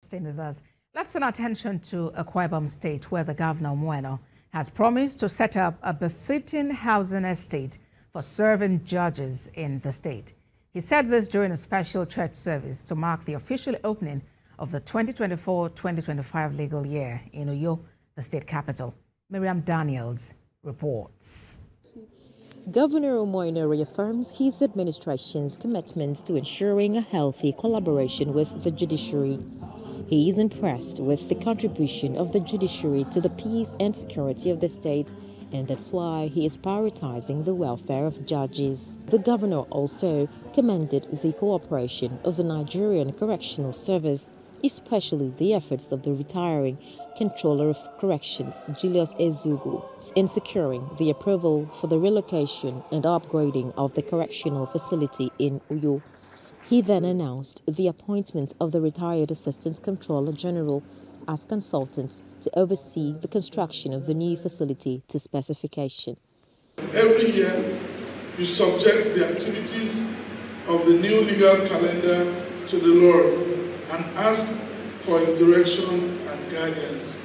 Staying with us. Let's turn our attention to Akwa Ibom State, where the Governor Mweno has promised to set up a befitting housing estate for serving judges in the state. He said this during a special church service to mark the official opening of the 2024-2025 legal year in Uyo, the state capital. Miriam Daniels reports. Governor Mweno reaffirms his administration's commitment to ensuring a healthy collaboration with the judiciary. He is impressed with the contribution of the judiciary to the peace and security of the state, and that's why he is prioritizing the welfare of judges. The governor also commended the cooperation of the Nigerian Correctional Service, especially the efforts of the retiring Controller of Corrections, Julius Ezugu, in securing the approval for the relocation and upgrading of the correctional facility in Uyo. He then announced the appointment of the retired Assistant Controller General as consultants to oversee the construction of the new facility to specification. Every year, you subject the activities of the new legal calendar to the Lord and ask for His direction and guidance.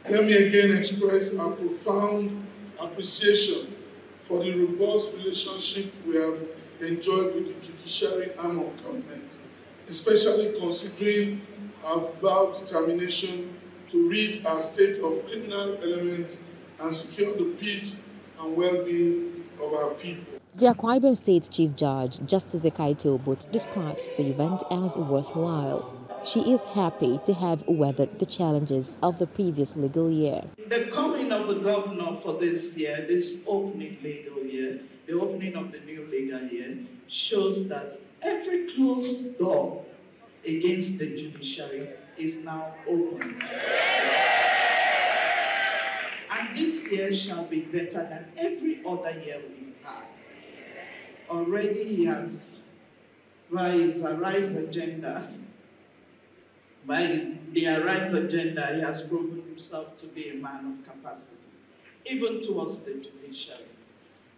Let me again express our profound appreciation for the robust relationship we have enjoyed with the judiciary arm of government, especially considering our vowed determination to rid our state of criminal elements and secure the peace and well-being of our people. The Akwa Ibom State Chief Judge, Justice Ekaite Obot, describes the event as worthwhile. She is happy to have weathered the challenges of the previous legal year. The coming of the governor for this year, this opening legal year, the opening of the new legal year, shows that every closed door against the judiciary is now opened. And this year shall be better than every other year we've had. Already he has, by his Arise agenda, he has proven himself to be a man of capacity, even towards the judiciary.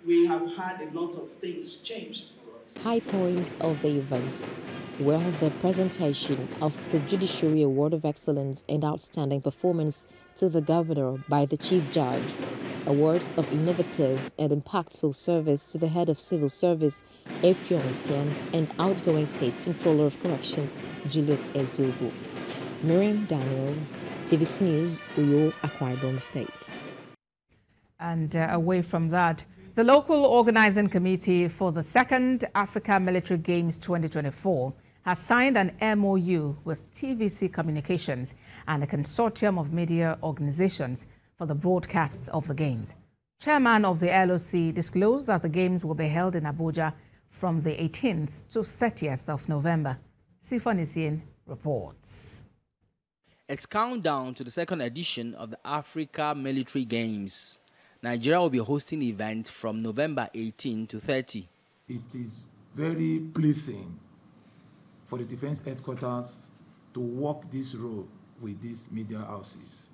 We have had a lot of things changed for us. High points of the event were the presentation of the Judiciary Award of Excellence and Outstanding Performance to the Governor by the Chief Judge, awards of innovative and impactful service to the Head of Civil Service, Effiong Isian, and outgoing State Controller of Corrections, Julius Ezugu. Miriam Daniels, TVC News, Uyo, Akwa Ibom State. And away from that, the local organizing committee for the Second Africa Military Games 2024 has signed an MOU with TVC Communications and a consortium of media organizations for the broadcasts of the Games. Chairman of the LOC disclosed that the Games will be held in Abuja from the 18th to 30th of November. Sifon Isien reports. It's countdown to the second edition of the Africa Military Games. Nigeria will be hosting the event from November 18 to 30. It is very pleasing for the Defense Headquarters to walk this road with these media houses.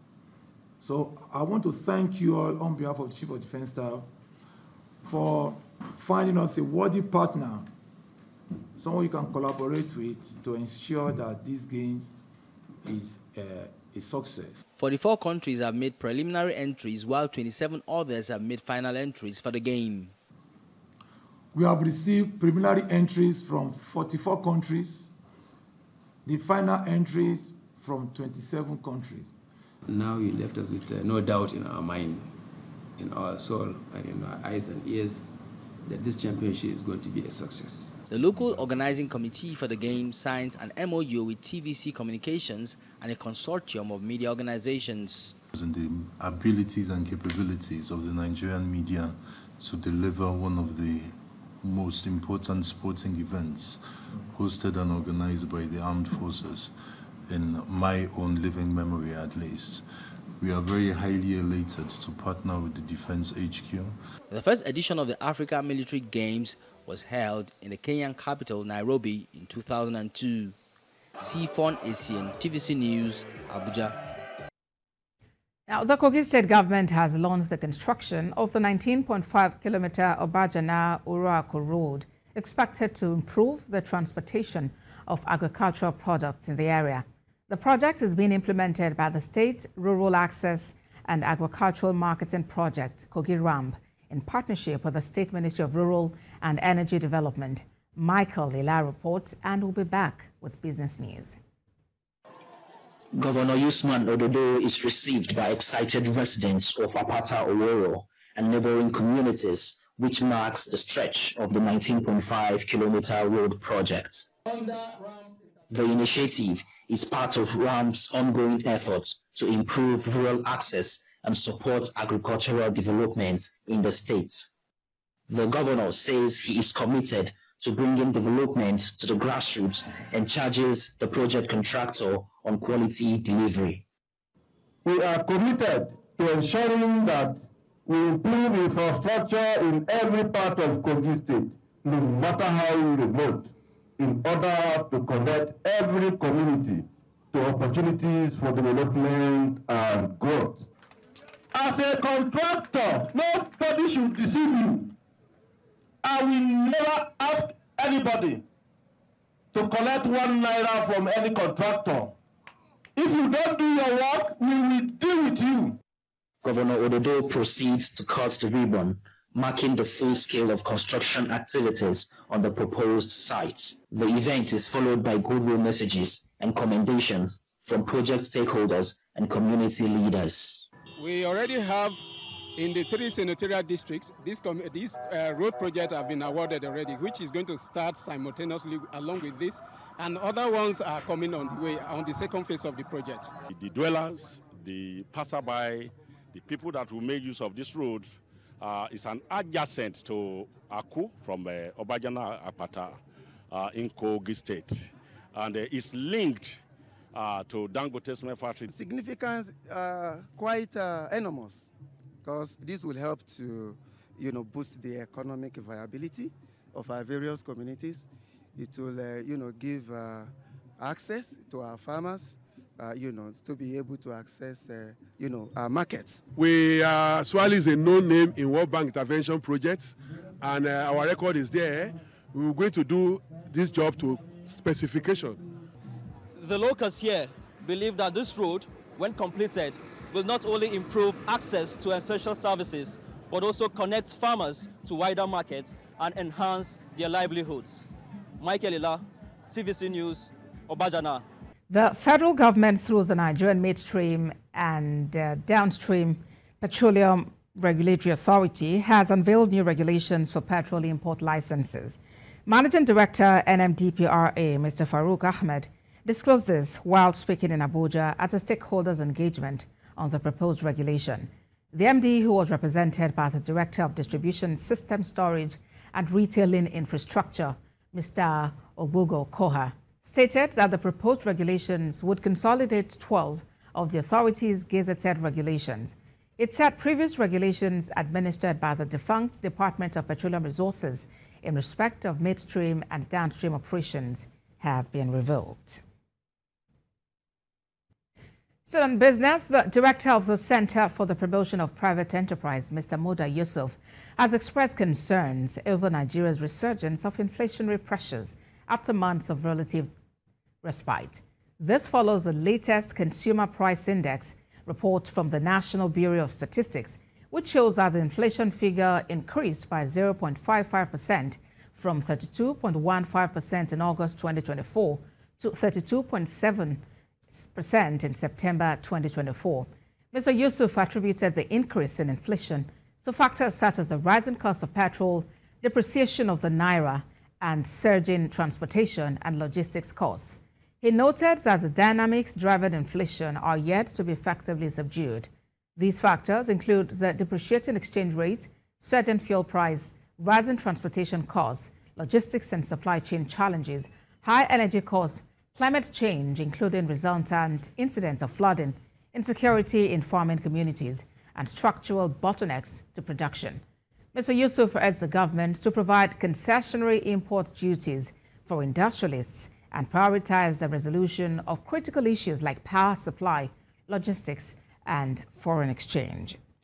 So I want to thank you all on behalf of the Chief of Defense Staff for finding us a worthy partner, someone you can collaborate with to ensure that these games is a success. 44 countries have made preliminary entries, while 27 others have made final entries for the game. We have received preliminary entries from 44 countries, the final entries from 27 countries. Now you left us with no doubt in our mind, in our soul, and in our eyes and ears that this championship is going to be a success. The local organizing committee for the game signs an MOU with TVC Communications and a consortium of media organizations. And the abilities and capabilities of the Nigerian media to deliver one of the most important sporting events hosted and organized by the armed forces in my own living memory, at least. We are very highly elated to partner with the Defense HQ. The first edition of the Africa Military Games was held in the Kenyan capital, Nairobi, in 2002. Sifon Isien, TVC News, Abuja. Now, the Kogi State government has launched the construction of the 19.5-kilometer Obajana-Uruaku road, expected to improve the transportation of agricultural products in the area. The project is being implemented by the State Rural Access and Agricultural Marketing Project, Kogi RAMP, in partnership with the State Ministry of Rural and Energy Development. Michael Lila reports and will be back with business news. Governor Usman Ododo is received by excited residents of Apata Oworo and neighboring communities, which marks the stretch of the 19.5-kilometer road project. The initiative is part of RAMP's ongoing efforts to improve rural access and support agricultural development in the state. The governor says he is committed to bringing development to the grassroots and charges the project contractor on quality delivery. We are committed to ensuring that we improve infrastructure in every part of Kogi State, no matter how remote, in order to connect every community to opportunities for development and growth. As a contractor, nobody should deceive you. I will never ask anybody to collect 1 naira from any contractor. If you don't do your work, we will deal with you. Governor Ododo proceeds to cut the ribbon, marking the full scale of construction activities on the proposed site. The event is followed by goodwill messages and commendations from project stakeholders and community leaders. We already have in the 3 senatorial districts, this road project have been awarded already, which is going to start simultaneously along with this, and other ones are coming on the way on the second phase of the project. The dwellers, the passerby, the people that will make use of this road is an adjacent to Aku from Obajana Apata in Kogi State, and is linked to Dangote Cement Factory. Significance quite enormous, because this will help to, boost the economic viability of our various communities. It will, give access to our farmers, to be able to access, our markets. Swale is a known name in World Bank intervention projects, and our record is there. We're going to do this job to specification. The locals here believe that this road, when completed, will not only improve access to essential services, but also connect farmers to wider markets and enhance their livelihoods. Michael Ila, TVC News, Obajana. The federal government, through the Nigerian Midstream and Downstream Petroleum Regulatory Authority, has unveiled new regulations for petrol import licenses. Managing Director, NMDPRA, Mr. Farouk Ahmed, disclosed this while speaking in Abuja at a stakeholders engagement on the proposed regulation. The MD, who was represented by the Director of Distribution System Storage and Retailing Infrastructure, Mr. Obugo Koha, stated that the proposed regulations would consolidate 12 of the authority's gazetted regulations. It said previous regulations administered by the defunct Department of Petroleum Resources in respect of midstream and downstream operations have been revoked. Still on business, the director of the Center for the Promotion of Private Enterprise, Mr. Moda Yusuf, has expressed concerns over Nigeria's resurgence of inflationary pressures after months of relative respite. This follows the latest Consumer Price Index report from the National Bureau of Statistics, which shows that the inflation figure increased by 0.55% from 32.15% in August 2024 to 32.7% in September 2024. Mr. Yusuf attributed the increase in inflation to factors such as the rising cost of petrol, depreciation of the naira, and surging transportation and logistics costs. He noted that the dynamics driving inflation are yet to be effectively subdued. These factors include the depreciating exchange rate, surging fuel price, rising transportation costs, logistics and supply chain challenges, high energy costs, climate change, including resultant incidents of flooding, insecurity in farming communities, and structural bottlenecks to production. Mr. Yusuf urged the government to provide concessionary import duties for industrialists and prioritize the resolution of critical issues like power supply, logistics, and foreign exchange.